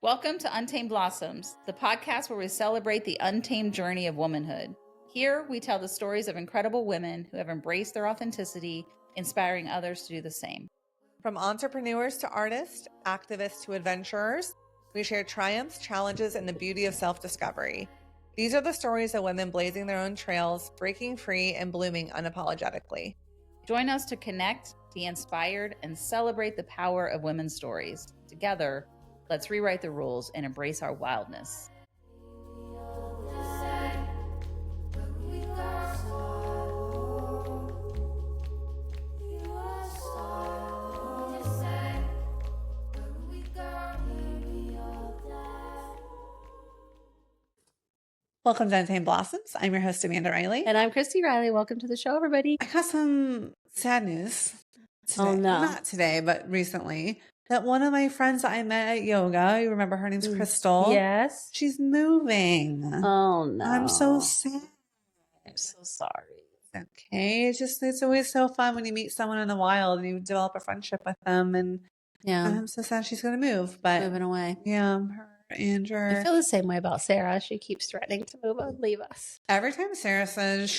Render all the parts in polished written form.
Welcome to Untamed Blossoms, the podcast where we celebrate the untamed journey of womanhood. Here, we tell the stories of incredible women who have embraced their authenticity, inspiring others to do the same. From entrepreneurs to artists, activists to adventurers, we share triumphs, challenges, and the beauty of self-discovery. These are the stories of women blazing their own trails, breaking free, and blooming unapologetically. Join us to connect, be inspired, and celebrate the power of women's stories. Together, let's rewrite the rules and embrace our wildness. Welcome to Untamed Blossoms. I'm your host, Amanda Riley. And I'm Christy Riley. Welcome to the show, everybody. I got some sad news today. Oh, no. Not today, but recently. That one of my friends that I met at yoga, you remember her name's Crystal? Yes. She's moving. Oh, no. I'm so sad. I'm so sorry. Okay. It's always so fun when you meet someone in the wild and you develop a friendship with them. And Yeah. I'm so sad she's going to move. But Moving away. yeah, her and her. I feel the same way about Sarah. She keeps threatening to move and leave us. Every time Sarah says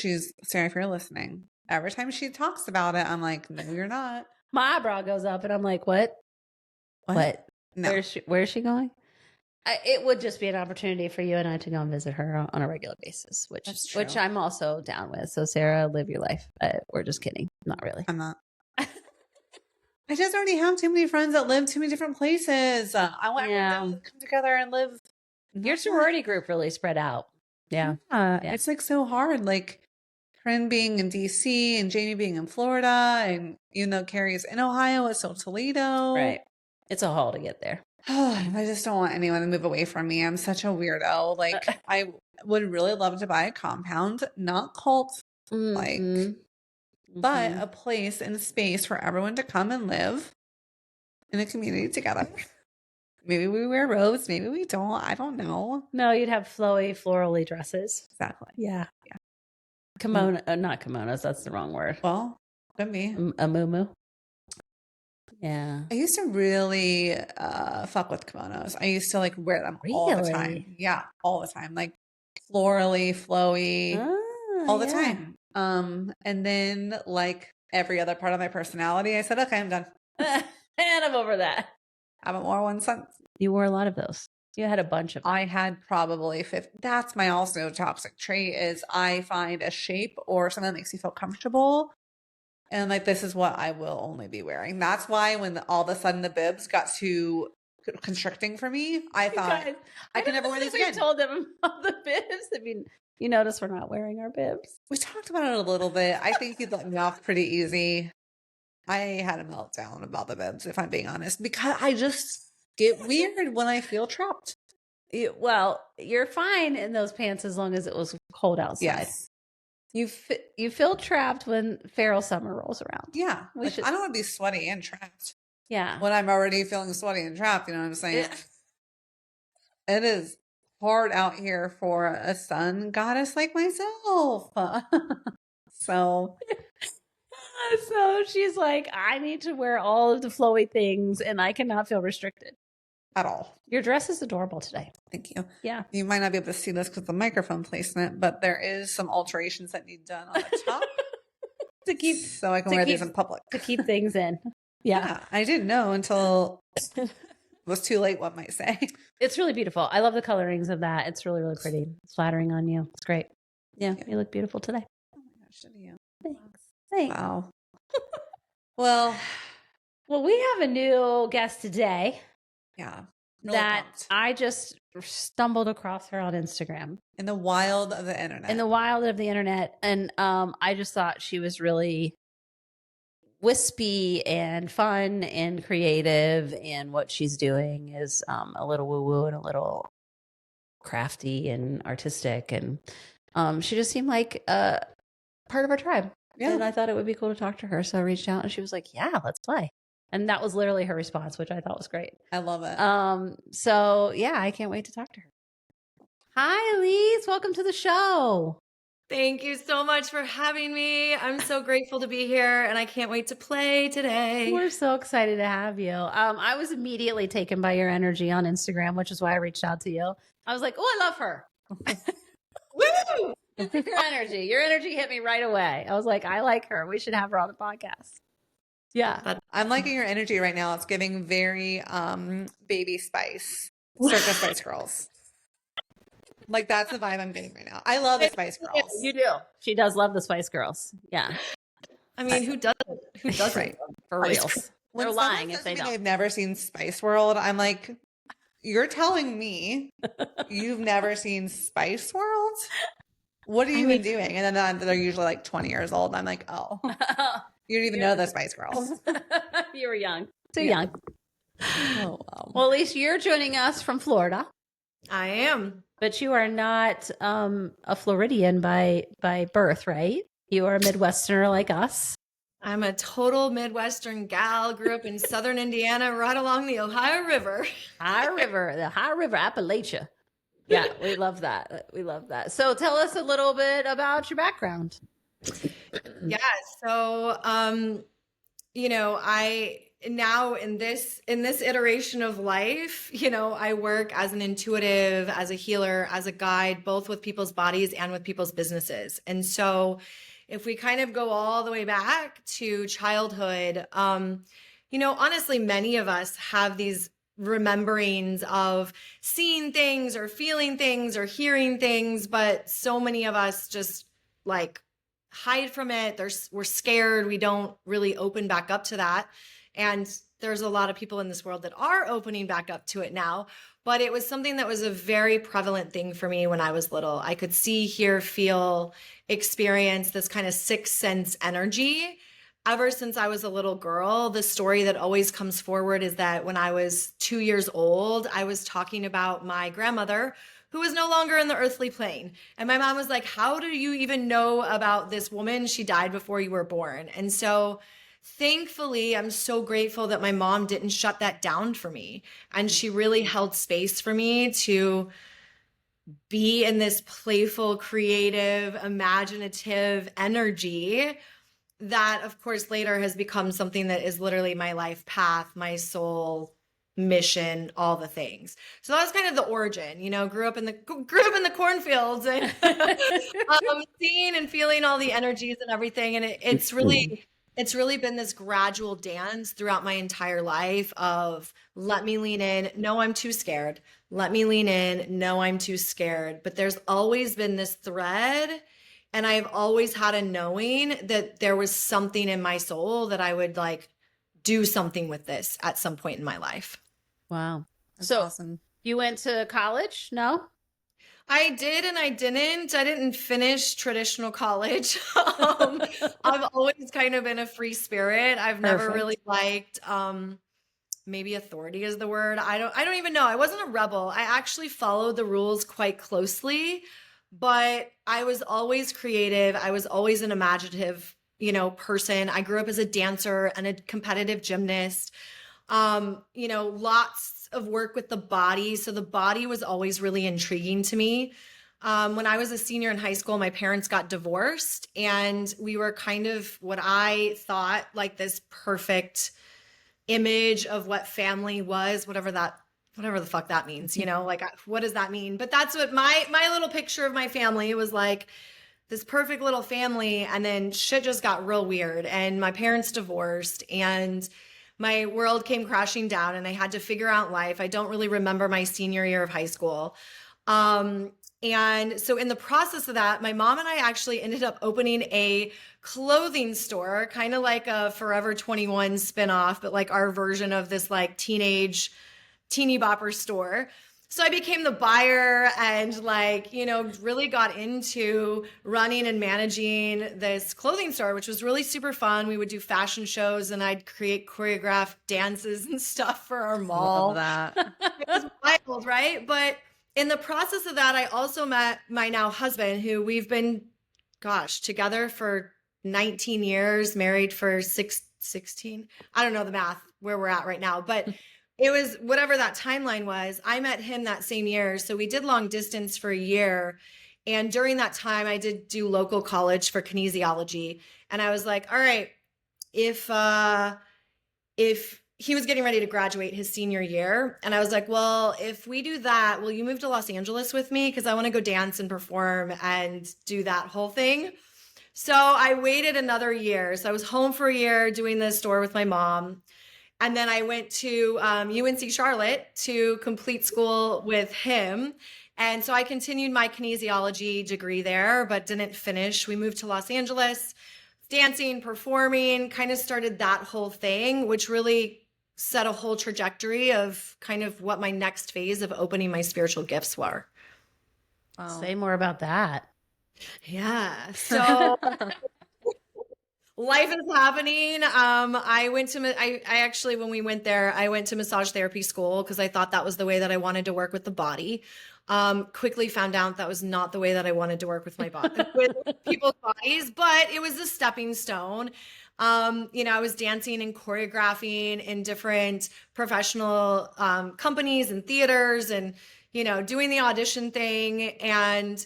Sarah, if you're listening, every time she talks about it, I'm like, no, you're not. My eyebrow goes up and I'm like, what? What? No. Where is she going? It would just be an opportunity for you and I to go and visit her on a regular basis, which I'm also down with. So Sarah, live your life. We're just kidding. Not really. I'm not. I just already have too many friends that live too many different places. I want everyone to come together and live. Your sorority group really spread out. Yeah. It's like so hard. Like Corinne being in DC and Jamie being in Florida, and even though Carrie's in Ohio, it's still Toledo. Right. It's a haul to get there. I just don't want anyone to move away from me. I'm such a weirdo. Like I would really love to buy a compound, not cult like. But a place and a space for everyone to come and live in a community together. Maybe we wear robes, maybe we don't. I don't know. No, you'd have flowy, florally dresses. Exactly. Yeah. Kimono, not kimonos. That's the wrong word. Well, could be. A muumuu. Yeah. I used to really fuck with kimonos. I used to like wear them all the time. Yeah, all the time. Like florally, flowy, all the time. And then like every other part of my personality, I said, okay, I'm done. And I'm over that. I haven't worn one since. You wore a lot of those. You had a bunch of them. I had probably 50. That's my also toxic trait is I find a shape or something that makes me feel comfortable. And like, this is what I will only be wearing. That's why when all of a sudden the bibs got too constricting for me, I thought I can never wear these again. We told them about the bibs. I mean, you notice we're not wearing our bibs. We talked about it a little bit. I think you'd let me off pretty easy. I had a meltdown about the bibs, if I'm being honest, because I just get weird when I feel trapped. Well, you're fine in those pants as long as it was cold outside. Yes. You feel trapped when feral summer rolls around. Yeah. I don't want to be sweaty and trapped. Yeah. When I'm already feeling sweaty and trapped, you know what I'm saying? It is hard out here for a sun goddess like myself. So she's like, I need to wear all of the flowy things and I cannot feel restricted. At all. Your dress is adorable today. Thank you. Yeah. You might not be able to see this because of the microphone placement, but there is some alterations that need done on the top so I can wear these in public. To keep things in. Yeah. I didn't know until it was too late, one might say. It's really beautiful. I love the colorings of that. It's really, really pretty. It's flattering on you. It's great. Yeah. You look beautiful today. Oh my gosh, did you? Thanks. Wow. Well, we have a new guest today. Yeah. Really pumped. I just stumbled across her on Instagram. In the wild of the internet. And I just thought she was really wispy and fun and creative. And what she's doing is a little woo-woo and a little crafty and artistic. And she just seemed like part of our tribe. Yeah. And I thought it would be cool to talk to her. So I reached out and she was like, yeah, let's play. And that was literally her response, which I thought was great. I love it. So yeah, I can't wait to talk to her. Hi, Elise. Welcome to the show. Thank you so much for having me. I'm so grateful to be here, and I can't wait to play today. We're so excited to have you. I was immediately taken by your energy on Instagram, which is why I reached out to you. I was like, oh, I love her. Woo! Your energy hit me right away. I was like, I like her. We should have her on the podcast. Yeah. I'm liking your energy right now. It's giving very Baby Spice, Circa Spice Girls. Like that's the vibe I'm getting right now. I love the Spice Girls. You do. She does love the Spice Girls. Yeah. I mean, who doesn't? Who doesn't? Right. For reals. They're lying if they don't. I've never seen Spice World. I'm like, you're telling me you've never seen Spice World? What are you even doing? And then they're usually like 20 years old. I'm like, oh, you don't even know the Spice Girls. You were young. Too young. Oh, wow. Well, Elise, you're joining us from Florida. I am. But you are not a Floridian by birth, right? You are a Midwesterner like us. I'm a total Midwestern gal. Grew up in southern Indiana, right along the Ohio River. The Ohio River, Appalachia. Yeah, we love that. We love that. So tell us a little bit about your background. Yeah. So, I now in this iteration of life, I work as an intuitive, as a healer, as a guide, both with people's bodies and with people's businesses. And so if we kind of go all the way back to childhood, honestly, many of us have these rememberings of seeing things or feeling things or hearing things, but so many of us just like hide from it. We're scared. We don't really open back up to that. And there's a lot of people in this world that are opening back up to it now, but it was something that was a very prevalent thing for me when I was little. I could see, hear, feel, experience this kind of sixth sense energy. Ever since I was a little girl, the story that always comes forward is that when I was 2 years old, I was talking about my grandmother who was no longer in the earthly plane. And my mom was like, how do you even know about this woman? She died before you were born. And so thankfully, I'm so grateful that my mom didn't shut that down for me. And she really held space for me to be in this playful, creative, imaginative energy that, of course, later has become something that is literally my life path, my soul mission, all the things. So that was kind of the origin, grew up in the cornfields and seeing and feeling all the energies and everything. And it's really been this gradual dance throughout my entire life of let me lean in. No, I'm too scared. Let me lean in. No, I'm too scared. But there's always been this thread. And I've always had a knowing that there was something in my soul that I would like do something with this at some point in my life. Wow. That's so awesome. You went to college? No? I did and I didn't. I didn't finish traditional college. I've always kind of been a free spirit. I've never really liked maybe authority is the word. I don't even know. I wasn't a rebel. I actually followed the rules quite closely. But I was always creative. I was always an imaginative, person. I grew up as a dancer and a competitive gymnast. Lots of work with the body. So the body was always really intriguing to me. When I was a senior in high school, my parents got divorced and we were kind of what I thought like this perfect image of what family was, whatever the fuck that means, like, what does that mean? But that's what my little picture of my family was like, this perfect little family. And then shit just got real weird and my parents divorced and my world came crashing down and I had to figure out life. I don't really remember my senior year of high school. And so in the process of that, my mom and I actually ended up opening a clothing store, kind of like a Forever 21 spinoff, but like our version of this like teeny bopper store. So I became the buyer and really got into running and managing this clothing store, which was really super fun. We would do fashion shows and I'd create choreographed dances and stuff for our mall. Love that. It was wild, right? But in the process of that, I also met my now husband, who we've been, together for 19 years, married for 16. I don't know the math where we're at right now, but it was whatever that timeline was. I met him that same year. So we did long distance for a year. And during that time, I did do local college for kinesiology. And I was like, all right, if he was getting ready to graduate his senior year, and I was like, well, if we do that, will you move to Los Angeles with me? Because I want to go dance and perform and do that whole thing. So I waited another year. So I was home for a year doing this store with my mom. And then I went to UNC Charlotte to complete school with him. And so I continued my kinesiology degree there, but didn't finish. We moved to Los Angeles, dancing, performing, kind of started that whole thing, which really set a whole trajectory of kind of what my next phase of opening my spiritual gifts were. Wow. Say more about that. Yeah. So life is happening. I actually, when we went there, I went to massage therapy school because I thought that was the way that I wanted to work with the body. Quickly found out that was not the way that I wanted to work with my body, with people's bodies, but it was a stepping stone. I was dancing and choreographing in different professional companies and theaters and, doing the audition thing. And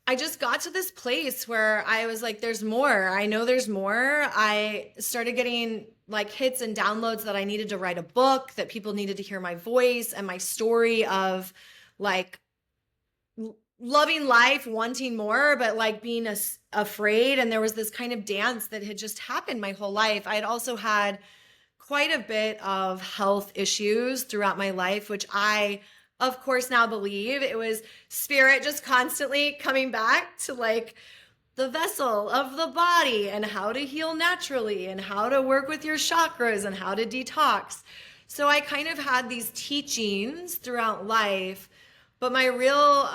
I just got to this place where I was like, there's more. I know there's more. I started getting like hits and downloads that I needed to write a book, that people needed to hear my voice and my story of like loving life, wanting more, but like being afraid. And there was this kind of dance that had just happened my whole life. I had also had quite a bit of health issues throughout my life, which I, of course, now believe it was spirit just constantly coming back to like the vessel of the body and how to heal naturally and how to work with your chakras and how to detox. So I kind of had these teachings throughout life, but my real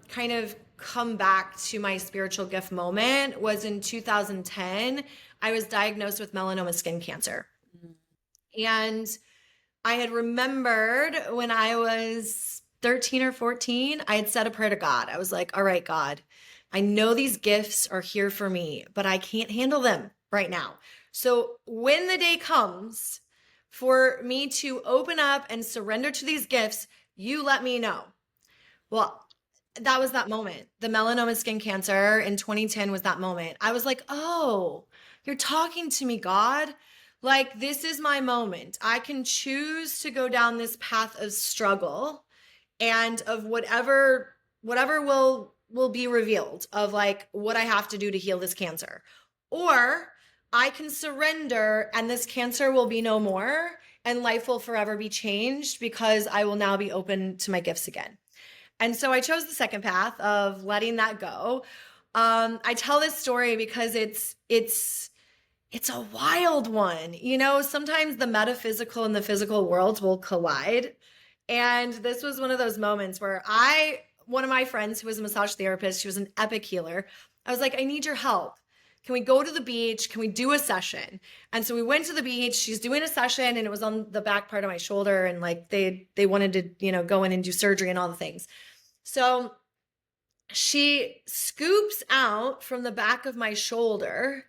kind of come back to my spiritual gift moment was in 2010. I was diagnosed with melanoma skin cancer. And I had remembered when I was 13 or 14, I had said a prayer to God. I was like, all right, God, I know these gifts are here for me, but I can't handle them right now. So when the day comes for me to open up and surrender to these gifts, you let me know. Well, that was that moment. The melanoma skin cancer in 2010 was that moment. I was like, oh, you're talking to me, God. Like, this is my moment. I can choose to go down this path of struggle and of whatever will be revealed of like what I have to do to heal this cancer. Or I can surrender and this cancer will be no more and life will forever be changed because I will now be open to my gifts again. And so I chose the second path of letting that go. I tell this story because it's a wild one. Sometimes the metaphysical and the physical worlds will collide. And this was one of those moments where one of my friends who was a massage therapist, she was an epic healer. I was like, I need your help. Can we go to the beach? Can we do a session? And so we went to the beach. She's doing a session and it was on the back part of my shoulder. And like they wanted to, go in and do surgery and all the things. So she scoops out from the back of my shoulder.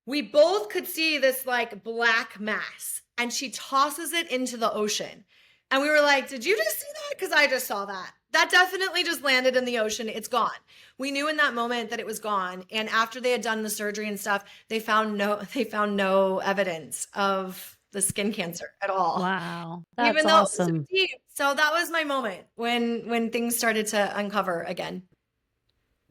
We both could see this like black mass and she tosses it into the ocean. And we were like, did you just see that? Because I just saw that. That definitely just landed in the ocean. It's gone. We knew in that moment that it was gone. And after they had done the surgery and stuff, they found no evidence of the skin cancer at all. Wow. That's even though awesome. It was so deep. So that was my moment when things started to uncover again.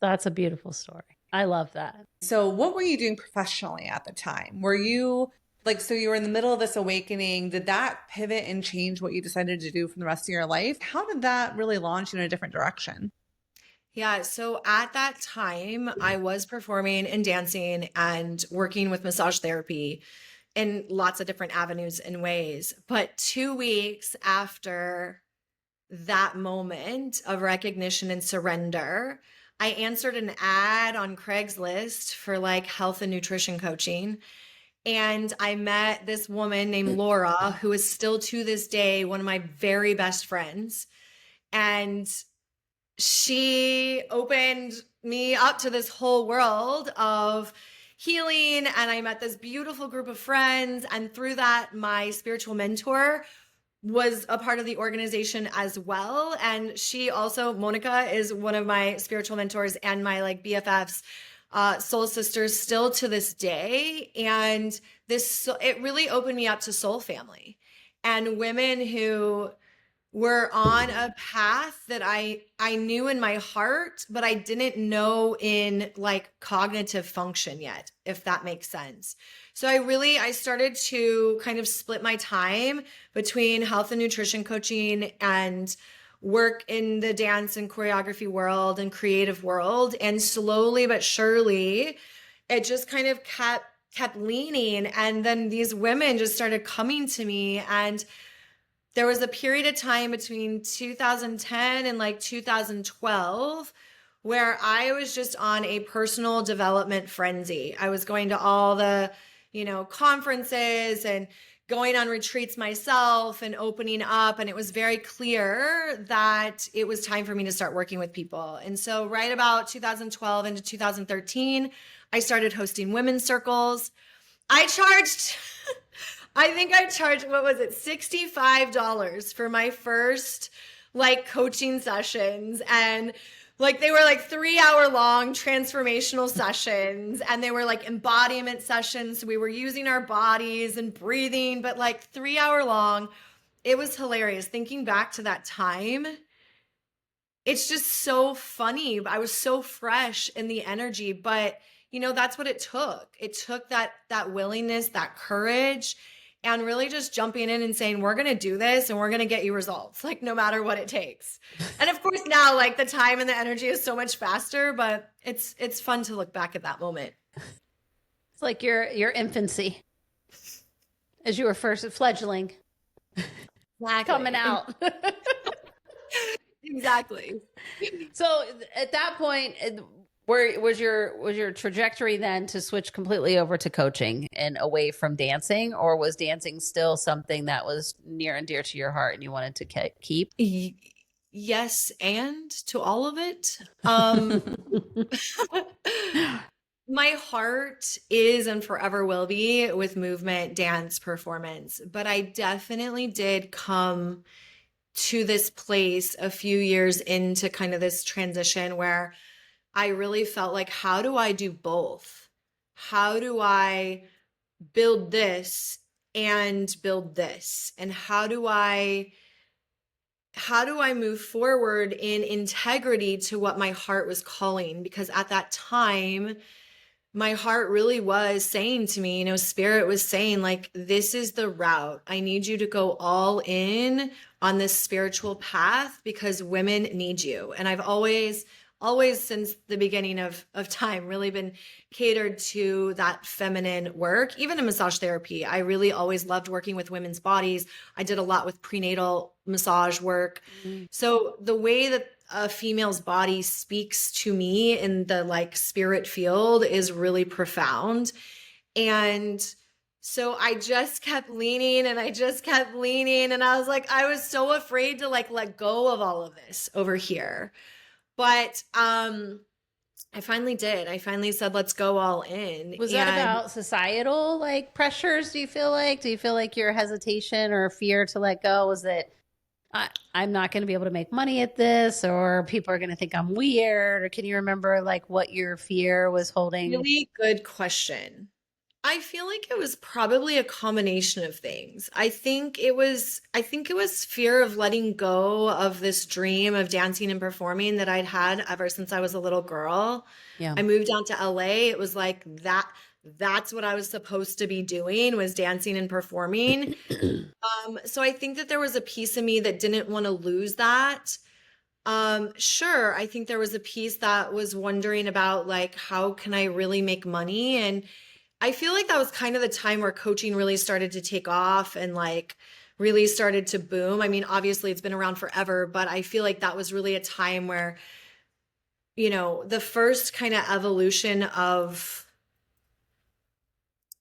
That's a beautiful story. I love that. So what were you doing professionally at the time? Were you so you were in the middle of this awakening. Did that pivot and change what you decided to do for the rest of your life? How did that really launch you in a different direction? Yeah. So at that time, I was performing and dancing and working with massage therapy in lots of different avenues and ways. But 2 weeks after that moment of recognition and surrender, I answered an ad on Craigslist for like health and nutrition coaching. And I met this woman named Laura, who is still to this day one of my very best friends. And she opened me up to this whole world of healing. And I met this beautiful group of friends. And through that, my spiritual mentor was a part of the organization as well. And she also, Monica, is one of my spiritual mentors and my like BFFs, soul sisters still to this day. And it really opened me up to soul family and women who were on a path that I knew in my heart, but I didn't know in like cognitive function yet, if that makes sense. So I started to kind of split my time between health and nutrition coaching and work in the dance and choreography world and creative world. And slowly but surely, it just kind of kept leaning. And then these women just started coming to me, and there was a period of time between 2010 and like 2012 where I was just on a personal development frenzy. I was going to all the, conferences and going on retreats myself and opening up. And it was very clear that it was time for me to start working with people. And so right about 2012 into 2013, I started hosting women's circles. I think I charged, what was it, $65 for my first like coaching sessions. And like they were like 3-hour long transformational sessions, and they were like embodiment sessions. So we were using our bodies and breathing, but like 3-hour long. It was hilarious. Thinking back to that time, it's just so funny. I was so fresh in the energy, but that's what it took. It took that willingness, that courage, and really just jumping in and saying, we're going to do this and we're going to get you results, like no matter what it takes. And of course now like the time and the energy is so much faster, but it's fun to look back at that moment. It's like your infancy as you were first fledgling. Exactly. Coming out. Exactly. So at that point, where was your trajectory then to switch completely over to coaching and away from dancing, or was dancing still something that was near and dear to your heart and you wanted to keep? Yes, and to all of it. My heart is and forever will be with movement, dance, performance, but I definitely did come to this place a few years into kind of this transition where I really felt like, how do I do both? How do I build this and build this? And how do I move forward in integrity to what my heart was calling? Because at that time, my heart really was saying to me, spirit was saying like, this is the route. I need you to go all in on this spiritual path because women need you. And I've always since the beginning of time really been catered to that feminine work. Even in massage therapy, I really always loved working with women's bodies. I did a lot with prenatal massage work. Mm-hmm. So the way that a female's body speaks to me in the like spirit field is really profound. And so I just kept leaning and I was like, I was so afraid to like let go of all of this over here. But I finally did. I finally said, let's go all in. Was that about societal like pressures? Do you feel like your hesitation or fear to let go was that I'm not going to be able to make money at this, or people are going to think I'm weird? Or can you remember like what your fear was holding? Really good question. I feel like it was probably a combination of things. I think it was fear of letting go of this dream of dancing and performing that I'd had ever since I was a little girl. Yeah. I moved down to LA. It was like that's what I was supposed to be doing, was dancing and performing. So I think that there was a piece of me that didn't want to lose that. Sure. I think there was a piece that was wondering about like, how can I really make money? And I feel like that was kind of the time where coaching really started to take off and like really started to boom. I mean, obviously it's been around forever, but I feel like that was really a time where, the first kind of evolution of,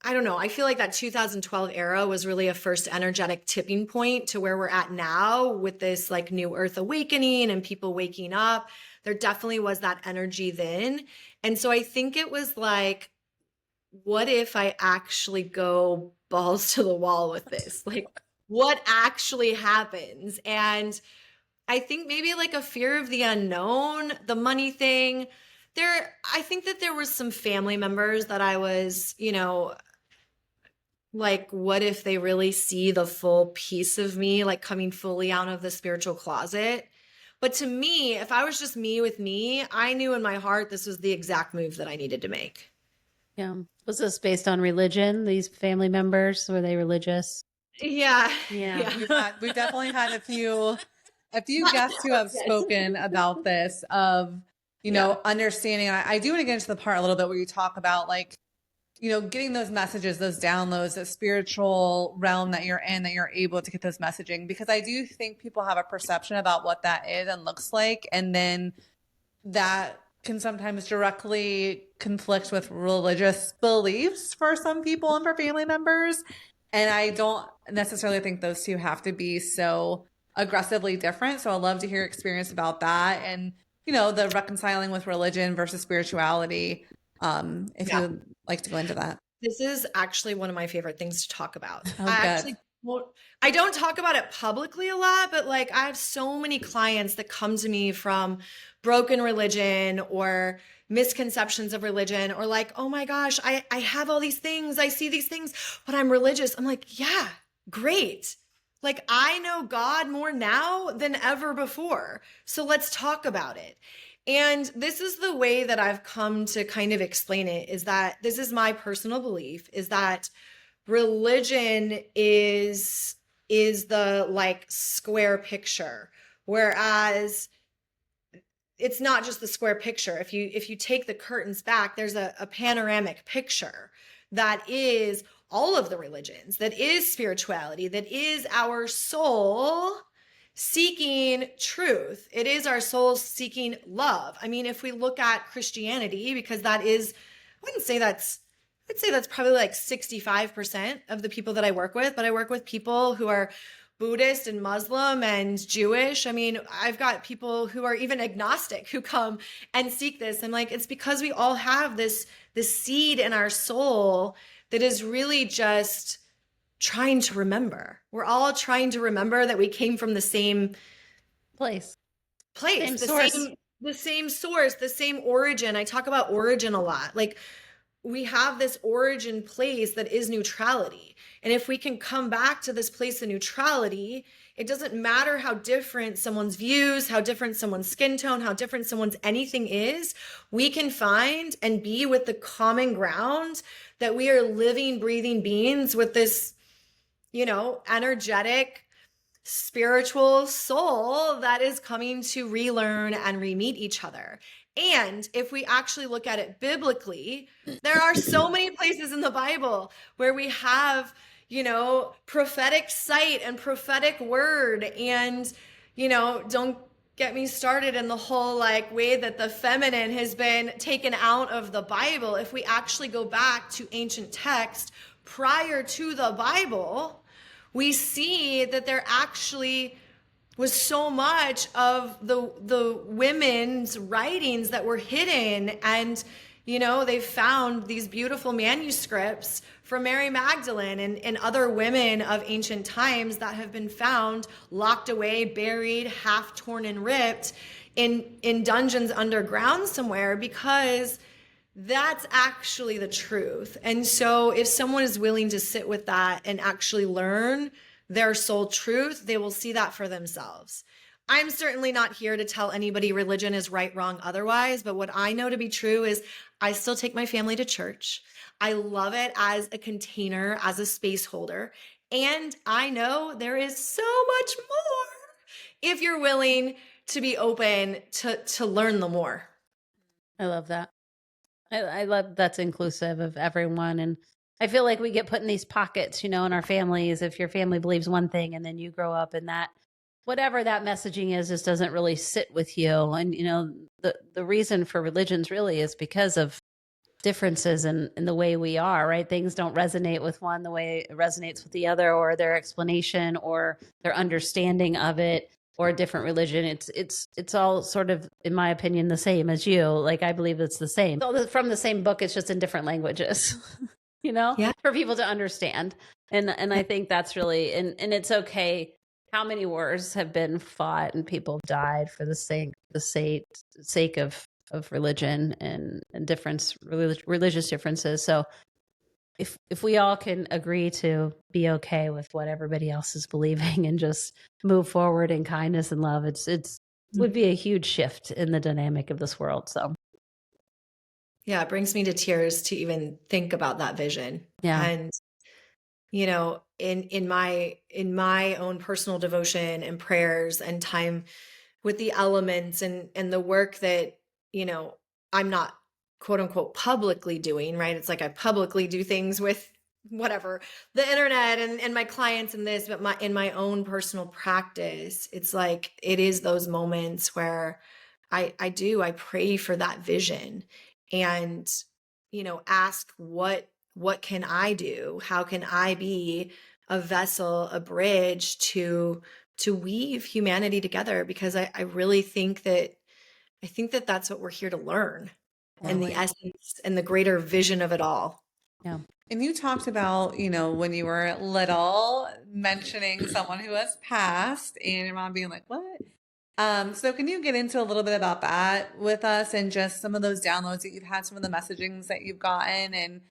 I don't know, I feel like that 2012 era was really a first energetic tipping point to where we're at now with this like new earth awakening and people waking up. There definitely was that energy then. And so I think it was like, what if I actually go balls to the wall with this? Like, what actually happens. And I think maybe like a fear of the unknown, the money thing. I think that there was some family members that I was, like, what if they really see the full piece of me, like coming fully out of the spiritual closet? But to me, if I was just me with me, I knew in my heart this was the exact move that I needed to make. Yeah. Was this based on religion? These family members, were they religious? Yeah. Yeah. We've definitely had a few guests who have spoken about this of, understanding. I do want to get into the part a little bit where you talk about like, getting those messages, those downloads, the spiritual realm that you're in, that you're able to get those messaging, because I do think people have a perception about what that is and looks like. And then that can sometimes directly conflict with religious beliefs for some people and for family members. And I don't necessarily think those two have to be so aggressively different. So I'd love to hear your experience about that and, the reconciling with religion versus spirituality. If you'd like to go into that. This is actually one of my favorite things to talk about. Oh, I don't talk about it publicly a lot, but like I have so many clients that come to me from broken religion or misconceptions of religion, or like, oh my gosh, I have all these things. I see these things, but I'm religious. I'm like, yeah, great. Like I know God more now than ever before. So let's talk about it. And this is the way that I've come to kind of explain it, is that this is my personal belief, is that religion is the like square picture, whereas it's not just the square picture. If you take the curtains back, there's a panoramic picture that is all of the religions, that is spirituality, that is our soul seeking truth. It is our soul seeking love. I mean, if we look at Christianity, because that is, I'd say that's probably like 65% of the people that I work with, but I work with people who are Buddhist and Muslim and Jewish. I mean, I've got people who are even agnostic who come and seek this. And like, it's because we all have this seed in our soul that is really just trying to remember. We're all trying to remember that we came from the same place, the same source, the same origin. I talk about origin a lot. Like we have this origin place that is neutrality. And if we can come back to this place of neutrality, it doesn't matter how different someone's views, how different someone's skin tone, how different someone's anything is, we can find and be with the common ground that we are living, breathing beings with this, energetic, spiritual soul that is coming to relearn and re-meet each other. And if we actually look at it biblically, there are so many places in the Bible where we have, prophetic sight and prophetic word. And, don't get me started in the whole like way that the feminine has been taken out of the Bible. If we actually go back to ancient text prior to the Bible, we see that there actually was so much of the women's writings that were hidden. And, they found these beautiful manuscripts from Mary Magdalene and other women of ancient times that have been found locked away, buried, half torn and ripped in dungeons underground somewhere, because that's actually the truth. And so if someone is willing to sit with that and actually learn their soul truth, they will see that for themselves. I'm certainly not here to tell anybody religion is right, wrong, otherwise, but what I know to be true is I still take my family to church. I love it as a container, as a space holder. And I know there is so much more if you're willing to be open to learn the more. I love that. I love that's inclusive of everyone. And I feel like we get put in these pockets, in our families. If your family believes one thing and then you grow up in that, whatever that messaging is, just doesn't really sit with you. And, the reason for religions really is because of differences in the way we are, right? Things don't resonate with one the way it resonates with the other, or their explanation or their understanding of it, or a different religion. It's all sort of, in my opinion, the same as you. Like, I believe it's the same. It's all from the same book. It's just in different languages. for people to understand. And I think that's really, and it's okay. How many wars have been fought and people have died for the sake of religion and religious differences. So if we all can agree to be okay with what everybody else is believing and just move forward in kindness and love, it's would be a huge shift in the dynamic of this world. So yeah, it brings me to tears to even think about that vision. Yeah. And in my own personal devotion and prayers and time with the elements and the work that, I'm not quote unquote publicly doing, right? It's like I publicly do things with whatever, the internet and my clients and this, but in my own personal practice, it's like, it is those moments where I pray for that vision and, ask what can I do? How can I be a vessel, a bridge to weave humanity together? Because I really think that that's what we're here to learn, and the essence and the greater vision of it all. Yeah. And you talked about, when you were little, mentioning someone who has passed and your mom being like, what? So can you get into a little bit about that with us and just some of those downloads that you've had, some of the messagings that you've gotten and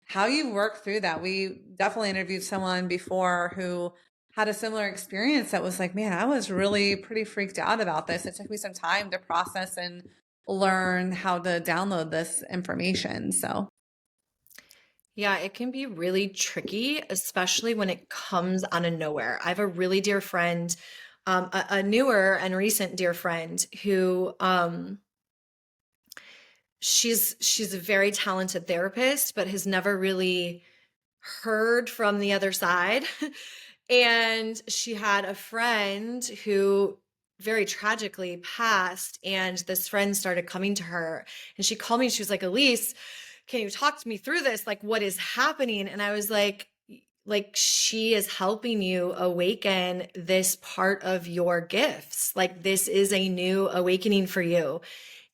how you've worked through that? We definitely interviewed someone before who had a similar experience that was like, man, I was really pretty freaked out about this. It took me some time to process and learn how to download this information. So yeah, it can be really tricky, especially when it comes out of nowhere. I have a really dear friend, a newer and recent dear friend who she's a very talented therapist, but has never really heard from the other side. And she had a friend who very tragically passed, and this friend started coming to her and she called me. She was like, Elise, can you talk to me through this? Like, what is happening? And I was like, she is helping you awaken this part of your gifts. Like, this is a new awakening for you.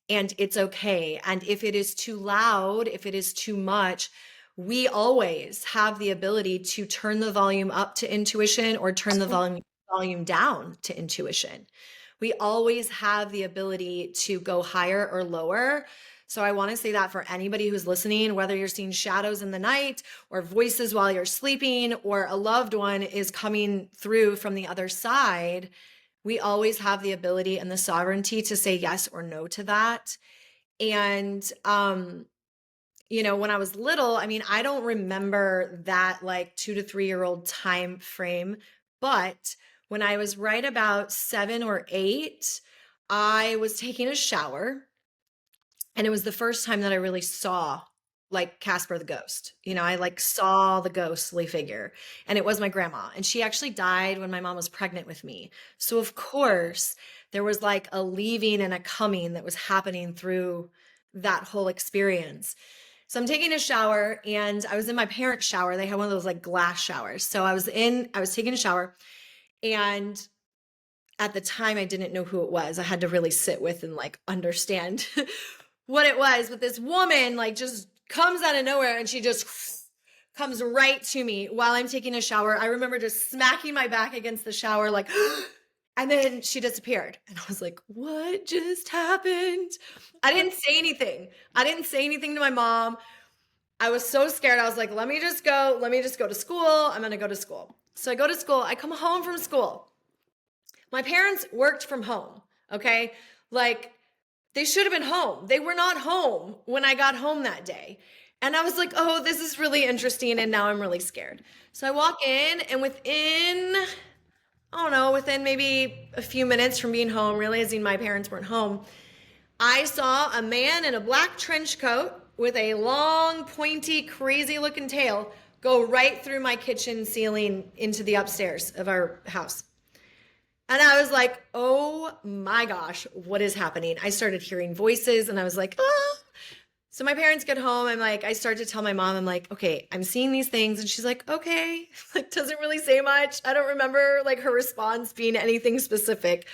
And it's okay. And if it is too loud, if it is too much, we always have the ability to turn the volume up to intuition or turn the volume down to intuition. We always have the ability to go higher or lower. So I want to say that for anybody who's listening, whether you're seeing shadows in the night or voices while you're sleeping or a loved one is coming through from the other side, we always have the ability and the sovereignty to say yes or no to that. And, when I was little, I don't remember that like 2 to 3 year old time frame, but when I was right about 7 or 8, I was taking a shower. And it was the first time that I really saw like Casper the ghost. I like saw the ghostly figure, and it was my grandma. And she actually died when my mom was pregnant with me. So of course there was like a leaving and a coming that was happening through that whole experience. So I'm taking a shower, and I was in my parents' shower. They had one of those like glass showers. So I was taking a shower, and at the time I didn't know who it was. I had to really sit with and like understand what it was. But this woman like just comes out of nowhere, and she just comes right to me while I'm taking a shower. I remember just smacking my back against the shower like, and then she disappeared. And I was like, what just happened? I didn't say anything. I didn't say anything to my mom. I was so scared. I was like, let me just go to school. I'm going to go to school. So I go to school. I come home from school. My parents worked from home. Okay. Like, they should have been home. They were not home when I got home that day. And I was like, oh, this is really interesting. And now I'm really scared. So I walk in, and within maybe a few minutes from being home, realizing my parents weren't home, I saw a man in a black trench coat with a long, pointy, crazy looking tail go right through my kitchen ceiling into the upstairs of our house. And I was like, oh my gosh, what is happening? I started hearing voices, and I was like, ah. So my parents get home. I start to tell my mom, I'm like, okay, I'm seeing these things. And she's like, okay, like doesn't really say much. I don't remember like her response being anything specific.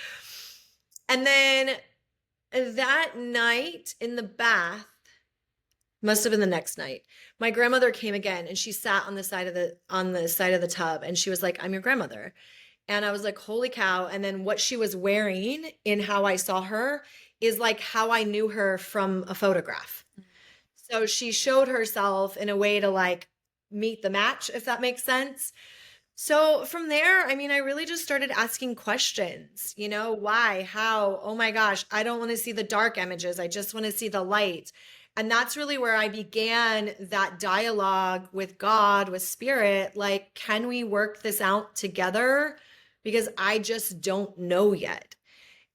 And then that night in the bath, Must have been the next night. My grandmother came again, and she sat on the side of the tub, and she was like, "I'm your grandmother." And I was like, "Holy cow." And then what she was wearing in how I saw her is like how I knew her from a photograph. So she showed herself in a way to like meet the match, if that makes sense. So from there, I mean, I really just started asking questions, you know, why, how, oh my gosh, I don't want to see the dark images. I just want to see the light. And that's really where I began that dialogue with God, with spirit. Like, can we work this out together? Because I just don't know yet.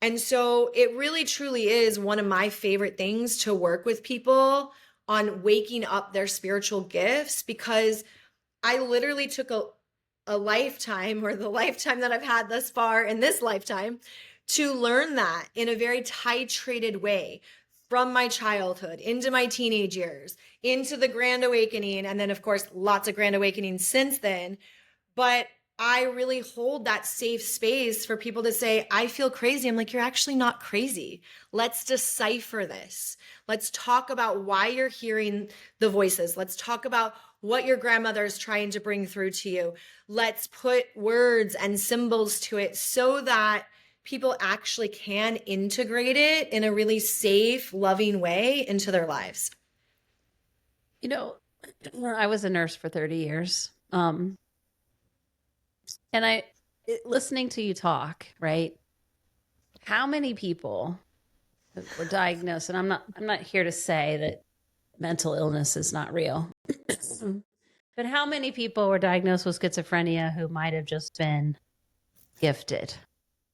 And so it really truly is one of my favorite things to work with people on waking up their spiritual gifts, because I literally took a lifetime, or the lifetime that I've had thus far in this lifetime, to learn that in a very titrated way, from my childhood into my teenage years, into the Grand Awakening. And then, of course, lots of Grand Awakenings since then. But I really hold that safe space for people to say, I feel crazy. I'm like, you're actually not crazy. Let's decipher this. Let's talk about why you're hearing the voices. Let's talk about what your grandmother is trying to bring through to you. Let's put words and symbols to it so that people actually can integrate it in a really safe, loving way into their lives. You know, I was a nurse for 30 years. And listening to you talk, right? How many people were diagnosed, and I'm not here to say that mental illness is not real, but how many people were diagnosed with schizophrenia who might have just been gifted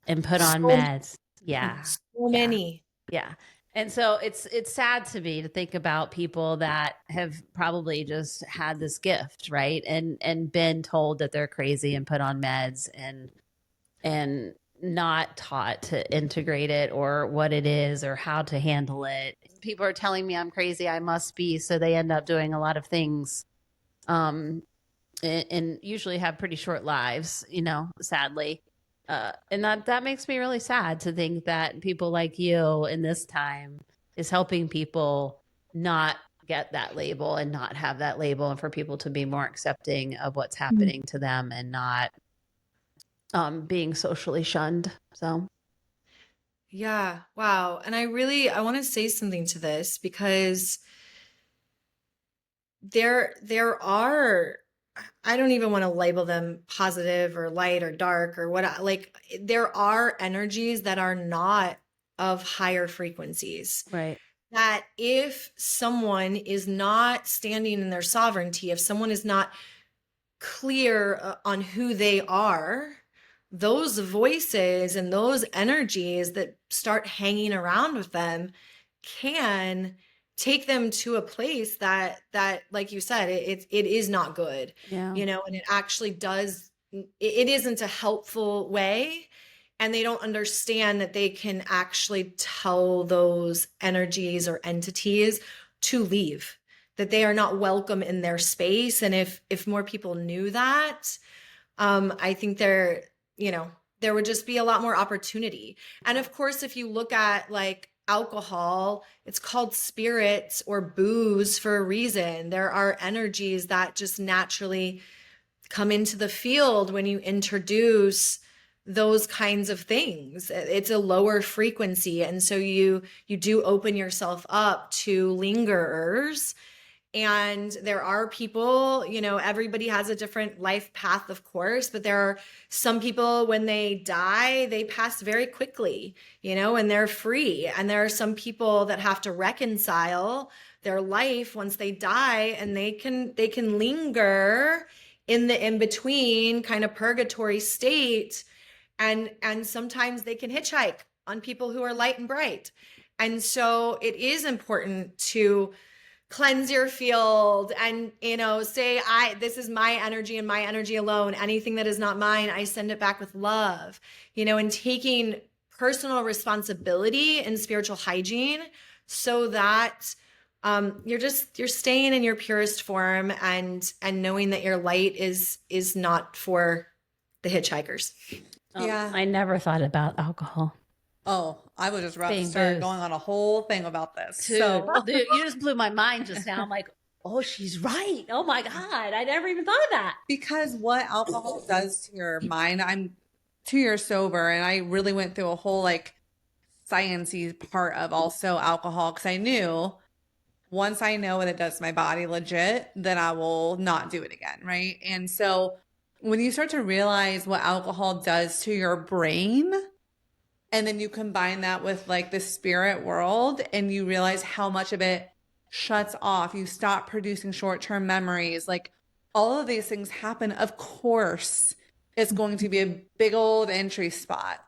and put on meds? Yeah. So many. Yeah. And so it's sad to me to think about people that have probably just had this gift, right? And been told that they're crazy and put on meds and not taught to integrate it or what it is or how to handle it. People are telling me I'm crazy, I must be, so they end up doing a lot of things and usually have pretty short lives, you know, sadly. And that makes me really sad to think that people like you in this time is helping people not get that label and not have that label, and for people to be more accepting of what's happening to them and not being socially shunned. So yeah, wow. And I want to say something to this, because there are, I don't even want to label them positive or light or dark or what, like there are energies that are not of higher frequencies. right. That if someone is not standing in their sovereignty, if someone is not clear on who they are, those voices and those energies that start hanging around with them can take them to a place that like you said, it is not good. Yeah. You know, and it actually does, it isn't a helpful way, and they don't understand that they can actually tell those energies or entities to leave, that they are not welcome in their space. And if more people knew that, I think there would just be a lot more opportunity. And of course, if you look at like alcohol, it's called spirits or booze for a reason. There are energies that just naturally come into the field when you introduce those kinds of things. It's a lower frequency. And so you do open yourself up to lingerers. And there are people, you know, everybody has a different life path, of course, but there are some people, when they die, they pass very quickly, you know, and they're free. And there are some people that have to reconcile their life once they die, and they can linger in the in-between kind of purgatory state. And sometimes they can hitchhike on people who are light and bright. And so it is important to cleanse your field and, you know, say, this is my energy and my energy alone. Anything that is not mine, I send it back with love, you know, and taking personal responsibility in spiritual hygiene, so that you're staying in your purest form and knowing that your light is not for the hitchhikers. Yeah. I never thought about alcohol. Oh, I was just about to Being start booze. going on a whole thing about this. Dude, So oh, dude, you just blew my mind just now. I'm like, oh, she's right. Oh my God. I never even thought of that. because what alcohol does to your mind, I'm 2 years sober and I really went through a whole like sciencey part of also alcohol because I knew once I know what it does to my body legit, then I will not do it again, right? And so when you start to realize what alcohol does to your brain, and then you combine that with like the spirit world and you realize how much of it shuts off, you stop producing short-term memories, like all of these things happen. Of course, it's going to be a big old entry spot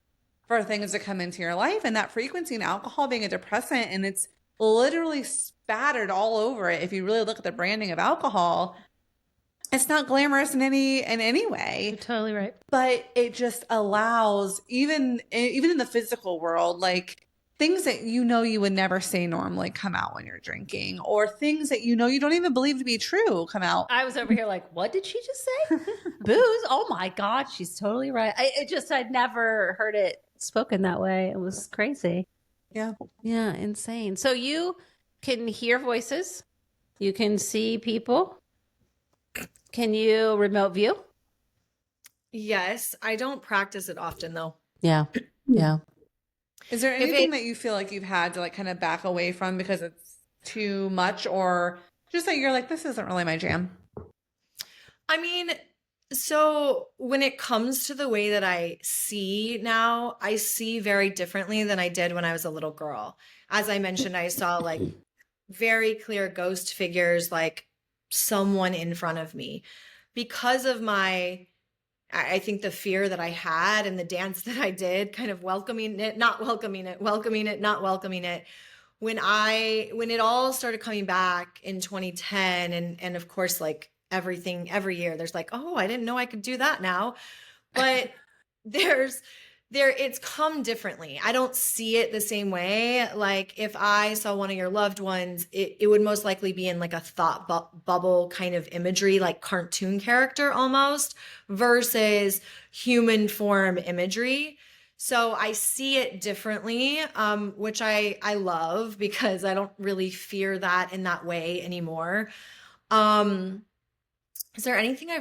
for things to come into your life. And that frequency in alcohol being a depressant, and it's literally spattered all over it. If you really look at the branding of alcohol, it's not glamorous in any way. You're totally right. But it just allows, even in the physical world, like things that you know you would never say normally come out when you're drinking, or things that you know you don't even believe to be true come out. I was over here like, what did she just say? Booze? Oh my God, she's totally right. I'd never heard it spoken that way. It was crazy. Yeah. Yeah, insane. So you can hear voices. You can see people. Can you remote view? Yes, I don't practice it often though. Yeah. Yeah. Is there anything that you feel like you've had to like kind of back away from because it's too much, or just that you're like, this isn't really my jam? I mean, so when it comes to the way that I see now, I see very differently than I did when I was a little girl. As I mentioned, I saw like very clear ghost figures, like someone in front of me because of I think the fear that I had and the dance that I did, kind of welcoming it, not welcoming it, welcoming it, not welcoming it. When it all started coming back in 2010, and of course, like everything every year, there's like, oh, I didn't know I could do that now. But it's come differently. I don't see it the same way. Like if I saw one of your loved ones, it would most likely be in like a thought bubble kind of imagery, like cartoon character almost, versus human form imagery. So I see it differently, which I love because I don't really fear that in that way anymore. Is there anything I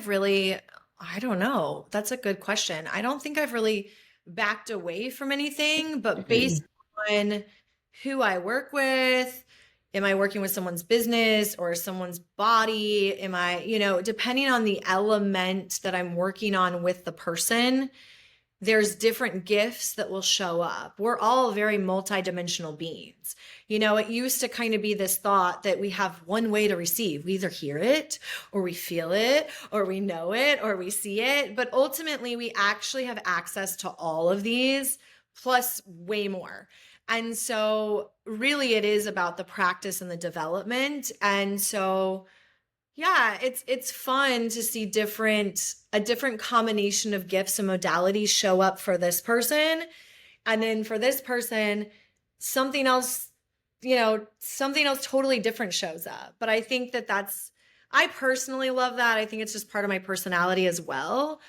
don't know. That's a good question. I don't think I've really backed away from anything, but based on who I work with, am I working with someone's business or someone's body? Am I, depending on the element that I'm working on with the person, there's different gifts that will show up. We're all very multidimensional beings. It used to kind of be this thought that we have one way to receive. We either hear it or we feel it or we know it or we see it. But ultimately, we actually have access to all of these plus way more. And so really it is about the practice and the development. And so yeah, it's fun to see a different combination of gifts and modalities show up for this person. And then for this person, something else totally different shows up. But I think I personally love that. I think it's just part of my personality as well.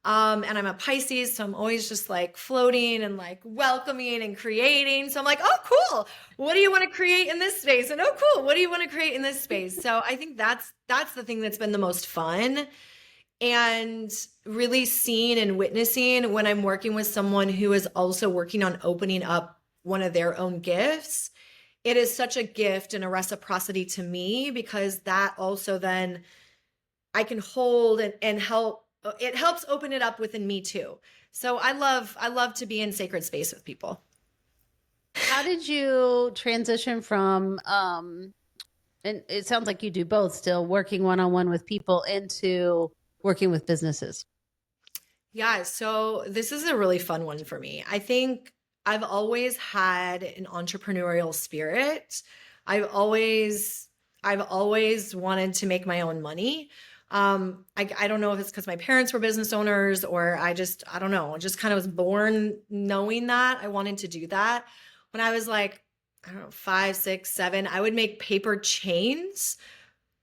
And I'm a Pisces, so I'm always just like floating and like welcoming and creating. So I'm like, oh, cool. What do you want to create in this space? And oh, cool. What do you want to create in this space? So I think that's the thing that's been the most fun, and really seeing and witnessing when I'm working with someone who is also working on opening up one of their own gifts. It is such a gift and a reciprocity to me, because that also then I can hold and help. It helps open it up within me too. So I love to be in sacred space with people. How did you transition from, and it sounds like you do both, still working one-on-one with people into working with businesses? Yeah, so this is a really fun one for me. I think I've always had an entrepreneurial spirit. I've always wanted to make my own money. I don't know if it's because my parents were business owners, or I don't know, just kind of was born knowing that I wanted to do that. When I was like, I don't know, 5, 6, 7, I would make paper chains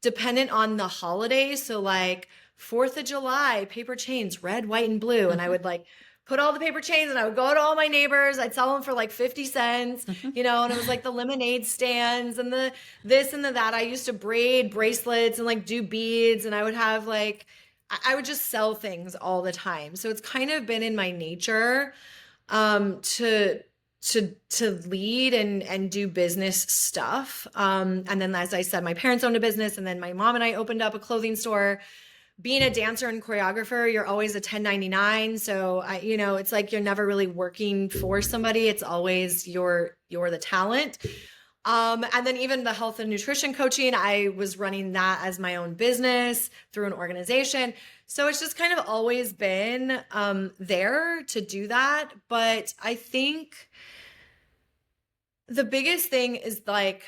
dependent on the holidays. So like 4th of July, paper chains, red, white, and blue. And I would like put all the paper chains and I would go to all my neighbors. I'd sell them for like 50 cents, you know, and it was like the lemonade stands and the this and the that. I used to braid bracelets and like do beads, and I would have like, I would just sell things all the time. So it's kind of been in my nature to lead and do business stuff. And then, as I said, my parents owned a business, and then my mom and I opened up a clothing store. Being a dancer and choreographer, you're always a 1099. So you know, it's like you're never really working for somebody. It's always you're the talent. And then even the health and nutrition coaching, I was running that as my own business through an organization. So it's just kind of always been there to do that. But I think the biggest thing is like,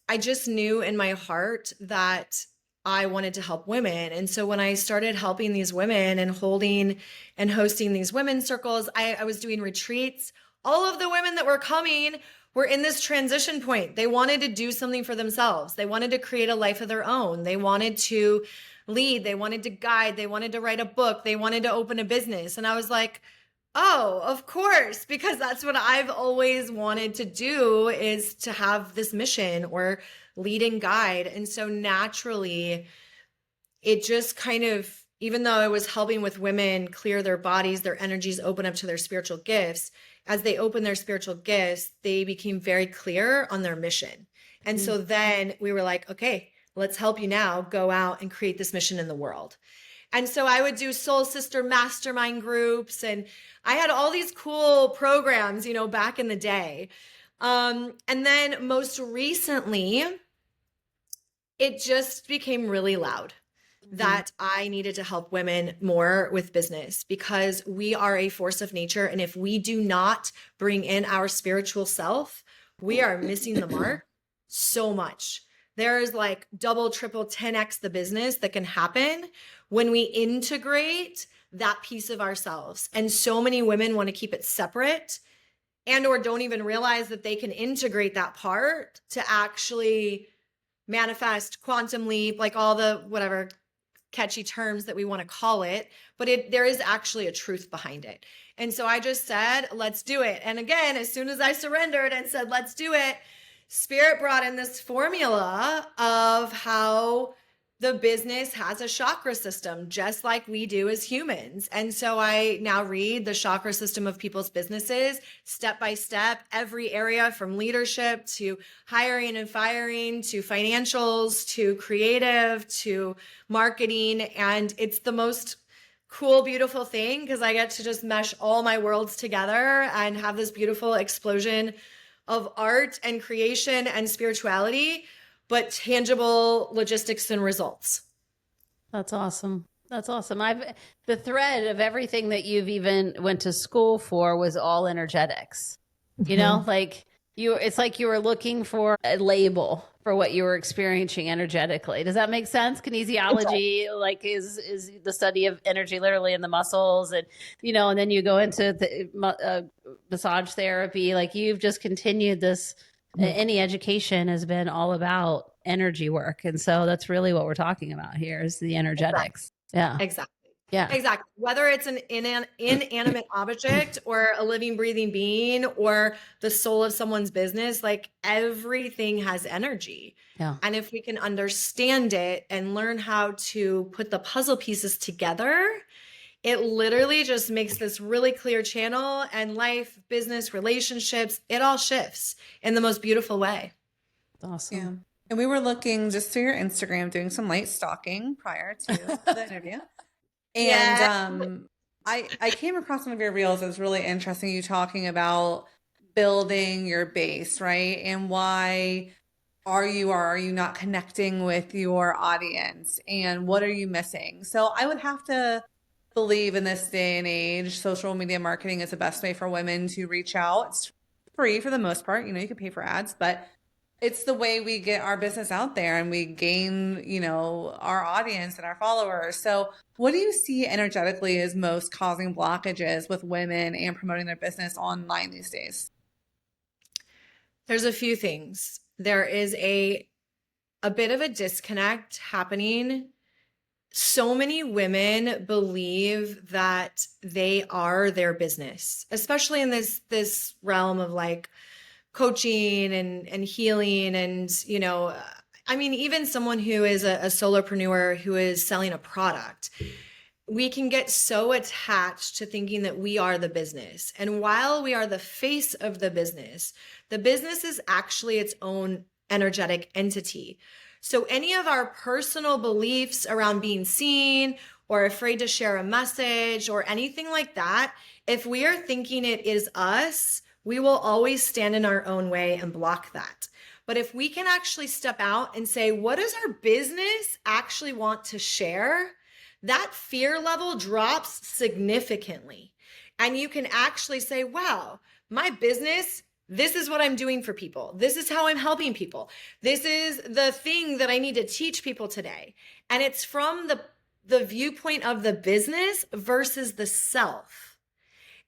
I just knew in my heart that I wanted to help women. And so when I started helping these women and holding and hosting these women's circles, I was doing retreats. All of the women that were coming were in this transition point. They wanted to do something for themselves. They wanted to create a life of their own. They wanted to lead. They wanted to guide. They wanted to write a book. They wanted to open a business. And I was like, oh, of course, because that's what I've always wanted to do, is to have this mission or lead and guide. And so naturally, it just kind of, even though I was helping with women clear their bodies, their energies, open up to their spiritual gifts, as they opened their spiritual gifts, they became very clear on their mission. And so then we were like, okay, let's help you now go out and create this mission in the world. And so I would do Soul Sister mastermind groups, and I had all these cool programs, you know, back in the day. And then most recently, it just became really loud that I needed to help women more with business, because we are a force of nature. And if we do not bring in our spiritual self, we are missing the mark so much. There is like double, triple, 10x the business that can happen when we integrate that piece of ourselves. And so many women want to keep it separate, and or don't even realize that they can integrate that part to actually manifest, quantum leap, like all the whatever catchy terms that we want to call it, but there is actually a truth behind it. And so I just said, let's do it. And again, as soon as I surrendered and said, let's do it, Spirit brought in this formula of how the business has a chakra system, just like we do as humans. And so I now read the chakra system of people's businesses step by step, every area from leadership to hiring and firing to financials to creative to marketing. And it's the most cool, beautiful thing, because I get to just mesh all my worlds together and have this beautiful explosion of art and creation and spirituality, but tangible logistics and results. That's awesome. That's awesome. The thread of everything that you've even went to school for was all energetics. You know, like it's like you were looking for a label for what you were experiencing energetically. Does that make sense? Kinesiology, like is the study of energy literally in the muscles, and you know, and then you go into the massage therapy. Like you've just continued this. Any education has been all about energy work, and so that's really what we're talking about here is the energetics. Exactly. Yeah, exactly. Yeah, exactly. Whether it's an inanimate object or a living, breathing being or the soul of someone's business, like everything has energy. Yeah. And if we can understand it and learn how to put the puzzle pieces together, it literally just makes this really clear channel, and life, business, relationships, it all shifts in the most beautiful way. Awesome. Yeah. And we were looking just through your Instagram, doing some light stalking prior to the interview. And I came across one of your reels that was really interesting. You talking about building your base, right? And why are you not connecting with your audience? And what are you missing? So I would have to believe in this day and age, social media marketing is the best way for women to reach out. It's free for the most part. You know, you can pay for ads, but it's the way we get our business out there and we gain, you know, our audience and our followers. So what do you see energetically as most causing blockages with women and promoting their business online these days? There's a few things. There is a bit of a disconnect happening so many women believe that they are their business, especially in this realm of like coaching and healing. And, you know, I mean, even someone who is a solopreneur who is selling a product, we can get so attached to thinking that we are the business. And while we are the face of the business is actually its own energetic entity. So any of our personal beliefs around being seen or afraid to share a message or anything like that, if we are thinking it is us, we will always stand in our own way and block that. But if we can actually step out and say, what does our business actually want to share? That fear level drops significantly. And you can actually say, wow, my business, this is what I'm doing for people. This is how I'm helping people. This is the thing that I need to teach people today. And it's from the viewpoint of the business versus the self.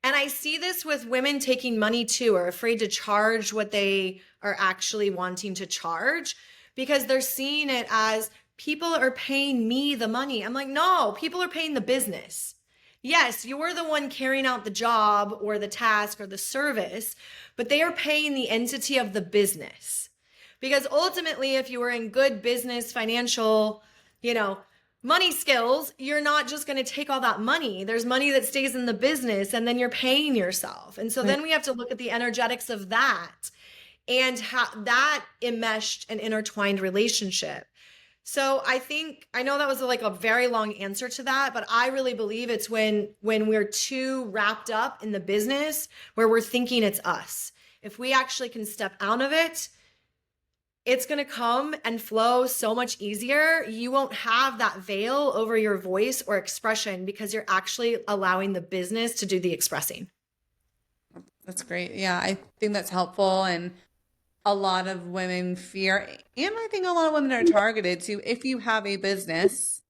And I see this with women taking money too, or afraid to charge what they are actually wanting to charge because they're seeing it as people are paying me the money. I'm like, no, people are paying the business. Yes, you're the one carrying out the job or the task or the service, but they are paying the entity of the business. Because ultimately, if you are in good business, financial, money skills, you're not just going to take all that money. There's money that stays in the business and then you're paying yourself. And so then we have to look at the energetics of that and how that enmeshed and intertwined relationship. So I know that was like a very long answer to that, but I really believe it's when we're too wrapped up in the business where we're thinking it's us. If we actually can step out of it, it's going to come and flow so much easier. You won't have that veil over your voice or expression because you're actually allowing the business to do the expressing. That's great. Yeah, I think that's helpful. And a lot of women fear, and I think a lot of women are targeted to, if you have a business,